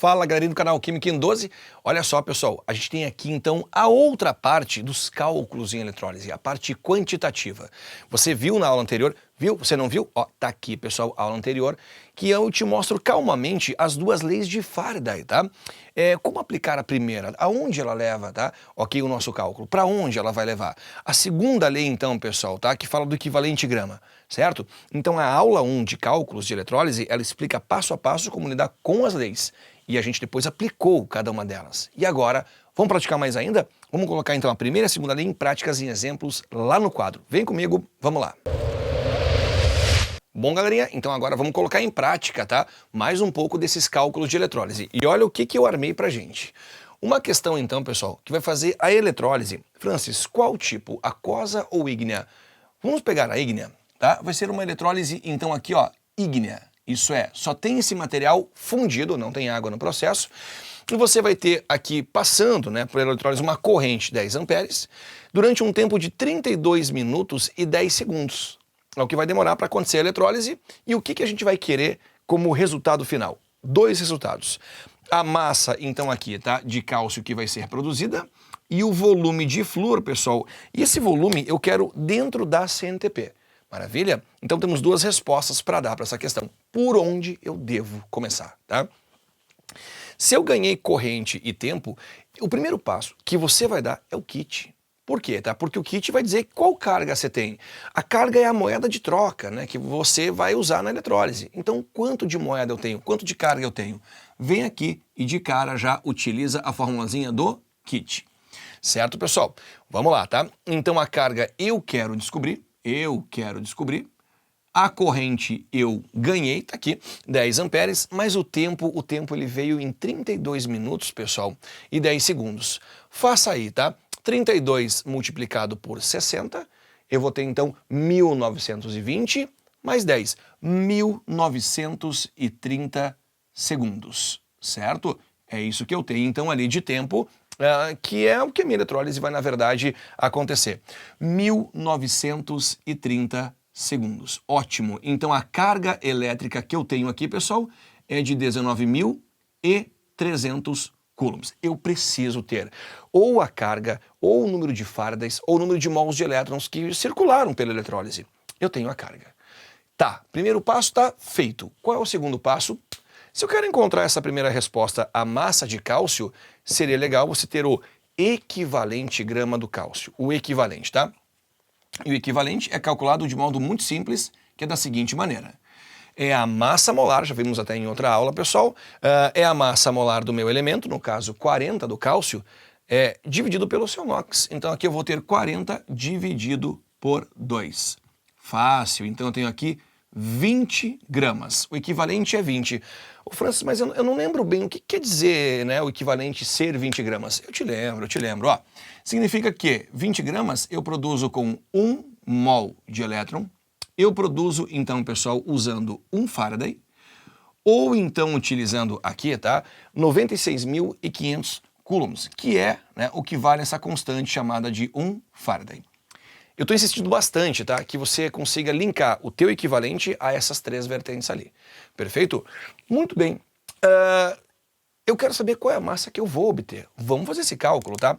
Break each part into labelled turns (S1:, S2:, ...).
S1: Fala, galerinha do canal Química em 12. Olha só, pessoal, a gente tem aqui então a outra parte dos cálculos em eletrólise, a parte quantitativa. Você viu na aula anterior? Viu? Você não viu? Ó, tá aqui, pessoal, a aula anterior, que eu te mostro calmamente as duas leis de Faraday, tá? Como aplicar a primeira? Aonde ela leva, tá? Ok, o nosso cálculo. Para onde ela vai levar? A segunda lei, então, pessoal, tá? Que fala do equivalente grama, certo? Então, a aula 1 de cálculos de eletrólise, ela explica passo a passo como lidar com as leis. E a gente depois aplicou cada uma delas. E agora, vamos praticar mais ainda? Vamos colocar então a primeira e a segunda lei em práticas e exemplos lá no quadro. Vem comigo, vamos lá. Bom, galerinha, então agora vamos colocar em prática, tá? Mais um pouco desses cálculos de eletrólise. E olha o que eu armei pra gente. Uma questão então, pessoal, que vai fazer a eletrólise. Francis, qual tipo? Aquosa ou ígnea? Vamos pegar a ígnea, tá? Vai ser uma eletrólise, então aqui, ó, ígnea. Isso é, só tem esse material fundido, não tem água no processo. E você vai ter aqui passando, né, por eletrólise uma corrente 10 amperes durante um tempo de 32 minutos e 10 segundos. É o que vai demorar para acontecer a eletrólise. E o que a gente vai querer como resultado final? Dois resultados. A massa, então, aqui, tá, de cálcio que vai ser produzida e o volume de flúor, pessoal. E esse volume eu quero dentro da CNTP. Maravilha? Então temos duas respostas para dar para essa questão. Por onde eu devo começar, tá? Se eu ganhei corrente e tempo, o primeiro passo que você vai dar é o kit. Por quê? Tá? Porque o kit vai dizer qual carga você tem. A carga é a moeda de troca, né, que você vai usar na eletrólise. Então, quanto de moeda eu tenho? Quanto de carga eu tenho? Vem aqui e de cara já utiliza a formulazinha do kit. Certo, pessoal? Vamos lá, tá? Então a carga eu quero descobrir. A corrente eu ganhei, tá aqui, 10 amperes, mas o tempo ele veio em 32 minutos, pessoal, e 10 segundos. Faça aí, tá? 32 multiplicado por 60, eu vou ter então 1920, mais 10, 1930 segundos, certo? É isso que eu tenho então ali de tempo, que é o que a minha eletrólise vai, na verdade, acontecer. 1930 segundos. Ótimo. Então a carga elétrica que eu tenho aqui, pessoal, é de 19.300 coulombs. Eu preciso ter ou a carga, ou o número de Faradays, ou o número de mols de elétrons que circularam pela eletrólise. Eu tenho a carga. Tá, primeiro passo está feito. Qual é o segundo passo? Se eu quero encontrar essa primeira resposta, a massa de cálcio, seria legal você ter o equivalente grama do cálcio. O equivalente, tá? E o equivalente é calculado de modo muito simples, que é da seguinte maneira. É a massa molar, já vimos até em outra aula, pessoal, é a massa molar do meu elemento, no caso 40 do cálcio, dividido pelo seu NOx. Então aqui eu vou ter 40 dividido por 2. Fácil, então eu tenho aqui 20 gramas. O equivalente é 20. Ô Francis, mas eu não lembro bem o que quer dizer, né, o equivalente ser 20 gramas. Eu te lembro. Ó, significa que 20 gramas eu produzo com 1 mol de elétron. Eu produzo, então, pessoal, usando 1 Faraday, ou então utilizando aqui, tá, 96.500 coulombs, que é, né, o que vale essa constante chamada de 1 Faraday. Eu estou insistindo bastante, tá, que você consiga linkar o teu equivalente a essas três vertentes ali. Perfeito? Muito bem. Eu quero saber qual é a massa que eu vou obter. Vamos fazer esse cálculo, tá?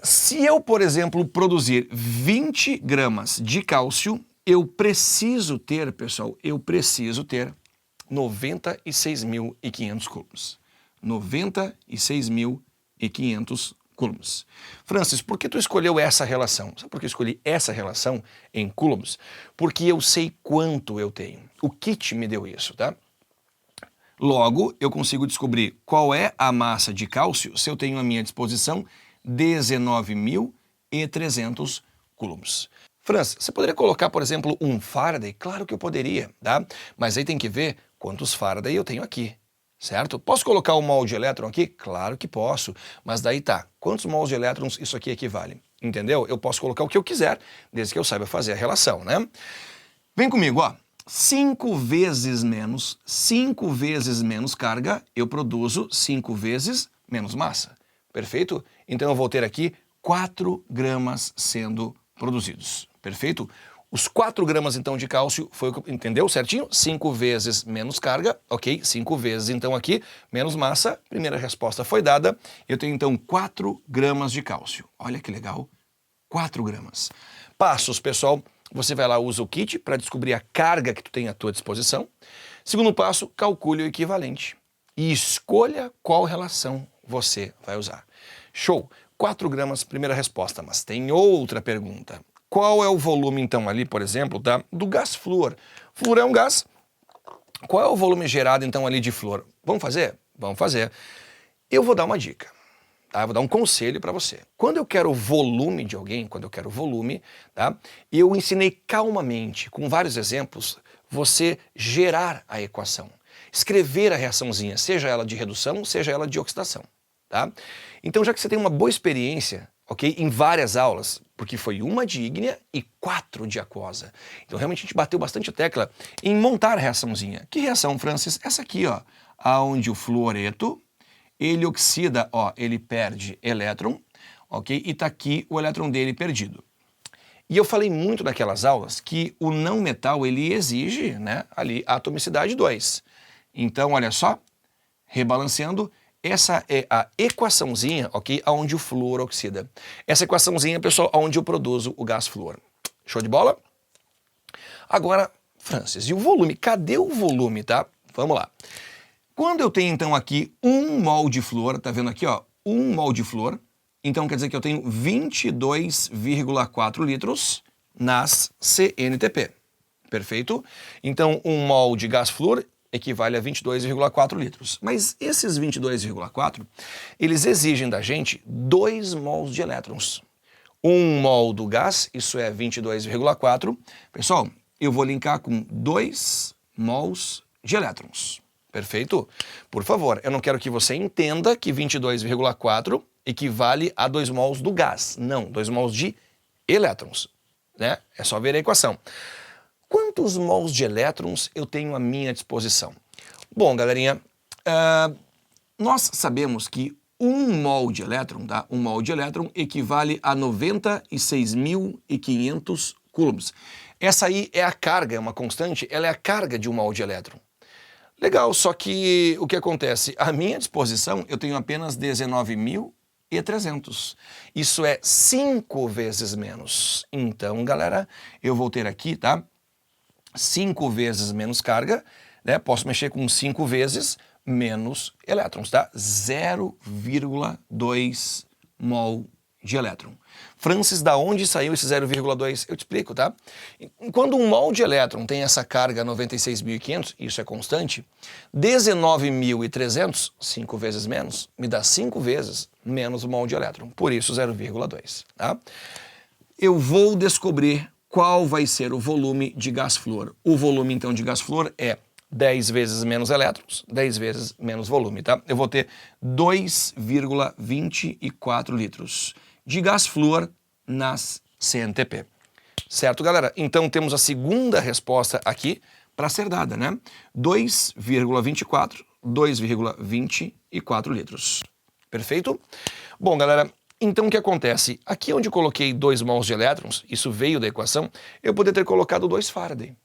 S1: Se eu, por exemplo, produzir 20 gramas de cálcio, eu preciso ter, pessoal, 96.500 coulombs. 96.500 coulombs. Francis, por que tu escolheu essa relação? Sabe por que eu escolhi essa relação em coulombs? Porque eu sei quanto eu tenho. O kit me deu isso, tá? Logo, eu consigo descobrir qual é a massa de cálcio se eu tenho à minha disposição 19.300 coulombs. Francis, você poderia colocar, por exemplo, 1 Faraday? Claro que eu poderia, tá? Mas aí tem que ver quantos Faraday eu tenho aqui. Certo? Posso colocar um mol de elétron aqui? Claro que posso, mas daí tá, quantos mols de elétrons isso aqui equivale? Entendeu? Eu posso colocar o que eu quiser, desde que eu saiba fazer a relação, né? Vem comigo, ó. 5 vezes menos carga, eu produzo 5 vezes menos massa. Perfeito? Então eu vou ter aqui 4 gramas sendo produzidos. Perfeito? Os 4 gramas, então, de cálcio, foi o que, entendeu certinho? 5 vezes menos carga, ok? 5 vezes, então, aqui, menos massa. Primeira resposta foi dada. Eu tenho, então, 4 gramas de cálcio. Olha que legal, 4 gramas. Passos, pessoal. Você vai lá, usa o kit para descobrir a carga que tu tem à tua disposição. Segundo passo, calcule o equivalente. E escolha qual relação você vai usar. Show! 4 gramas, primeira resposta. Mas tem outra pergunta. Qual é o volume, então, ali, por exemplo, do gás flúor? Flúor é um gás. Qual é o volume gerado, então, ali de flúor? Vamos fazer? Vamos fazer. Eu vou dar uma dica, tá? Eu vou dar um conselho para você. Quando eu quero volume de alguém, tá? Eu ensinei calmamente, com vários exemplos, você gerar a equação. Escrever a reaçãozinha, seja ela de redução, seja ela de oxidação, tá? Então, já que você tem uma boa experiência, ok, em várias aulas, porque foi uma de ígnea e 4 de aquosa. Então, realmente, a gente bateu bastante a tecla em montar a reaçãozinha. Que reação, Francis? Essa aqui, ó, onde o fluoreto, ele oxida, ó, ele perde elétron, ok? E tá aqui o elétron dele perdido. E eu falei muito naquelas aulas que o não metal, ele exige, né, ali, a atomicidade 2. Então, olha só, rebalanceando, essa é a equaçãozinha, ok, onde o flúor oxida. Essa equaçãozinha, pessoal, onde eu produzo o gás flúor. Show de bola? Agora, Francis, e o volume? Cadê o volume, tá? Vamos lá. Quando eu tenho, então, aqui 1 mol de flúor, tá vendo aqui, ó, 1 mol de flúor, então quer dizer que eu tenho 22,4 litros nas CNTP. Perfeito? Então, 1 mol de gás flúor equivale a 22,4 litros. Mas esses 22,4, eles exigem da gente 2 mols de elétrons. 1 mol do gás, isso é 22,4. Pessoal, eu vou linkar com 2 mols de elétrons. Perfeito? Por favor, eu não quero que você entenda que 22,4 equivale a 2 mols do gás. Não, 2 mols de elétrons, né? É só ver a equação. Quantos mols de elétrons eu tenho à minha disposição? Bom, galerinha, nós sabemos que 1 mol de elétron, tá? 1 mol de elétron equivale a 96.500 coulombs. Essa aí é a carga, é uma constante, ela é a carga de 1 mol de elétron. Legal, só que o que acontece? À minha disposição eu tenho apenas 19.300. Isso é 5 vezes menos. Então, galera, eu vou ter aqui, tá? 5 vezes menos carga, né? Posso mexer com 5 vezes menos elétrons, tá? 0,2 mol de elétron. Francis, da onde saiu esse 0,2? Eu te explico, tá? Quando 1 mol de elétron tem essa carga 96.500, isso é constante, 19.300, 5 vezes menos, me dá 5 vezes menos 1 mol de elétron. Por isso, 0,2, tá? Eu vou descobrir qual vai ser o volume de gás flúor. O volume, então, de gás flúor é 10 vezes menos elétrons, 10 vezes menos volume, tá? Eu vou ter 2,24 litros de gás flúor nas CNTP. Certo, galera? Então, temos a segunda resposta aqui para ser dada, né? 2,24 litros. Perfeito? Bom, galera, então o que acontece? Aqui onde eu coloquei 2 mols de elétrons, isso veio da equação, eu poderia ter colocado 2 Faraday.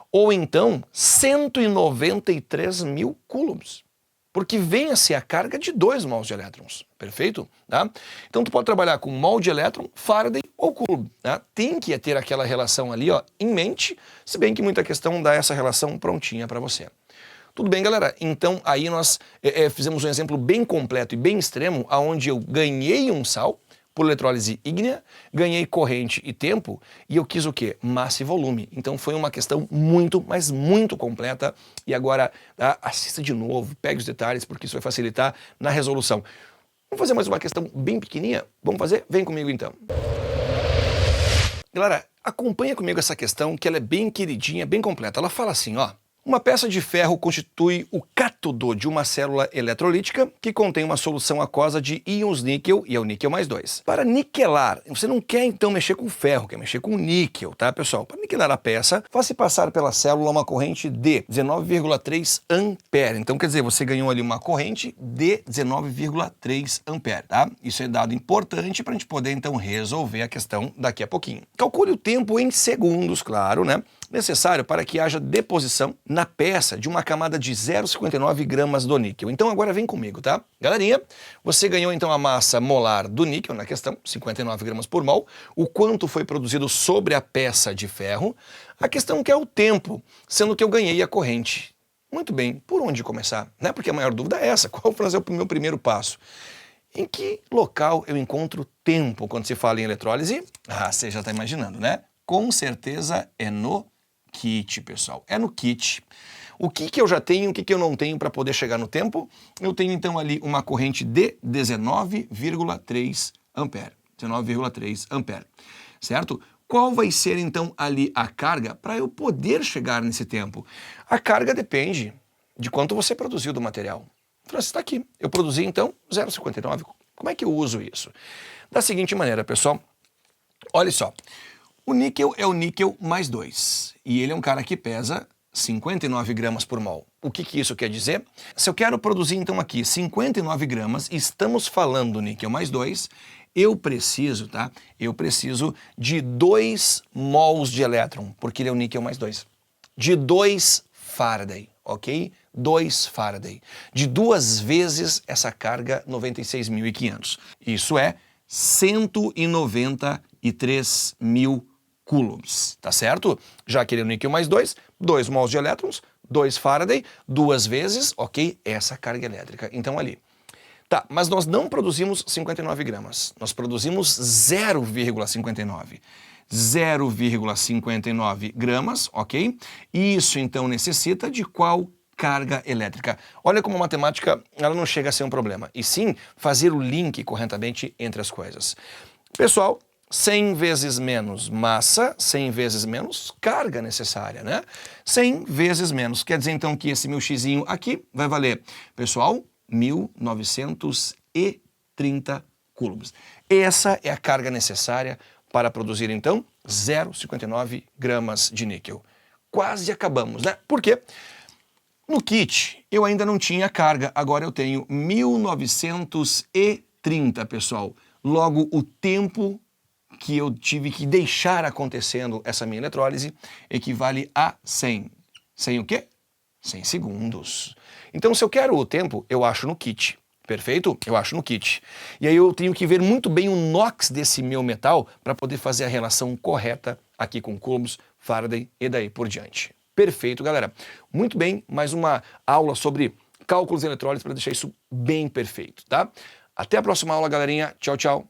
S1: Ou então 193.000 coulombs, porque vem a ser a carga de 2 mols de elétrons, perfeito? Tá? Então tu pode trabalhar com mol de elétron, Faraday ou Coulomb. Tá? Tem que ter aquela relação ali, ó, em mente, se bem que muita questão dá essa relação prontinha para você. Tudo bem, galera? Então aí nós fizemos um exemplo bem completo e bem extremo, onde eu ganhei um sal por eletrólise ígnea, ganhei corrente e tempo, e eu quis o quê? Massa e volume. Então foi uma questão muito, mas muito completa. E agora, tá? Assista de novo, pegue os detalhes, porque isso vai facilitar na resolução. Vamos fazer mais uma questão bem pequenininha? Vamos fazer? Vem comigo então. Galera, acompanha comigo essa questão, que ela é bem queridinha, bem completa. Ela fala assim, ó. Uma peça de ferro constitui o cátodo de uma célula eletrolítica que contém uma solução aquosa de íons níquel, e é o níquel mais 2. Para niquelar, você não quer então mexer com ferro, quer mexer com níquel, tá, pessoal? Para niquelar a peça, faça passar pela célula uma corrente de 19,3 ampere. Então, quer dizer, você ganhou ali uma corrente de 19,3 ampere, tá? Isso é dado importante para a gente poder então resolver a questão daqui a pouquinho. Calcule o tempo em segundos, claro, né? Necessário para que haja deposição na peça de uma camada de 0,59 gramas do níquel. Então agora vem comigo, tá? Galerinha, você ganhou então a massa molar do níquel na questão, 59 gramas por mol, o quanto foi produzido sobre a peça de ferro. A questão que é o tempo, sendo que eu ganhei a corrente. Muito bem, por onde começar? Né? Porque a maior dúvida é essa, qual vai ser o meu primeiro passo? Em que local eu encontro tempo quando se fala em eletrólise? Ah, você já está imaginando, né? Com certeza é no kit, pessoal. É no kit. O que eu já tenho, o que eu não tenho para poder chegar no tempo? Eu tenho então ali uma corrente de 19,3 ampere. 19,3 ampere, certo? Qual vai ser então ali a carga para eu poder chegar nesse tempo? A carga depende de quanto você produziu do material. Francis, está aqui. Eu produzi então 0,59. Como é que eu uso isso? Da seguinte maneira, pessoal. Olha só. O níquel é o níquel mais 2 e ele é um cara que pesa 59 gramas por mol. O que isso quer dizer? Se eu quero produzir então aqui 59 gramas, estamos falando do níquel mais 2, eu preciso, tá? Eu preciso de 2 mols de elétron, porque ele é o níquel mais 2. De 2 Faraday, ok? 2 Faraday. De 2 vezes essa carga 96.500. Isso é 193.000 coulombs, tá certo? Já que ele é o níquel mais 2, 2 mols de elétrons, 2 Faraday, 2 vezes, ok? Essa carga elétrica. Então ali. Tá, mas nós não produzimos 59 gramas, nós produzimos 0,59. 0,59 gramas, ok? Isso então necessita de qual carga elétrica? Olha como a matemática ela não chega a ser um problema, e sim fazer o link corretamente entre as coisas. Pessoal, 100 vezes menos massa, 100 vezes menos carga necessária, né? 100 vezes menos. Quer dizer, então, que esse meu xizinho aqui vai valer, pessoal, 1.930 coulombs. Essa é a carga necessária para produzir, então, 0,59 gramas de níquel. Quase acabamos, né? Por quê? No kit, eu ainda não tinha carga, agora eu tenho 1.930, pessoal. Logo, o tempo que eu tive que deixar acontecendo essa minha eletrólise equivale a 100. 100 o quê? 100 segundos. Então, se eu quero o tempo, eu acho no kit. Perfeito? Eu acho no kit. E aí eu tenho que ver muito bem o NOx desse meu metal para poder fazer a relação correta aqui com coulombs, Faraday e daí por diante. Perfeito, galera. Muito bem, mais uma aula sobre cálculos de eletrólise para deixar isso bem perfeito, tá? Até a próxima aula, galerinha. Tchau, tchau.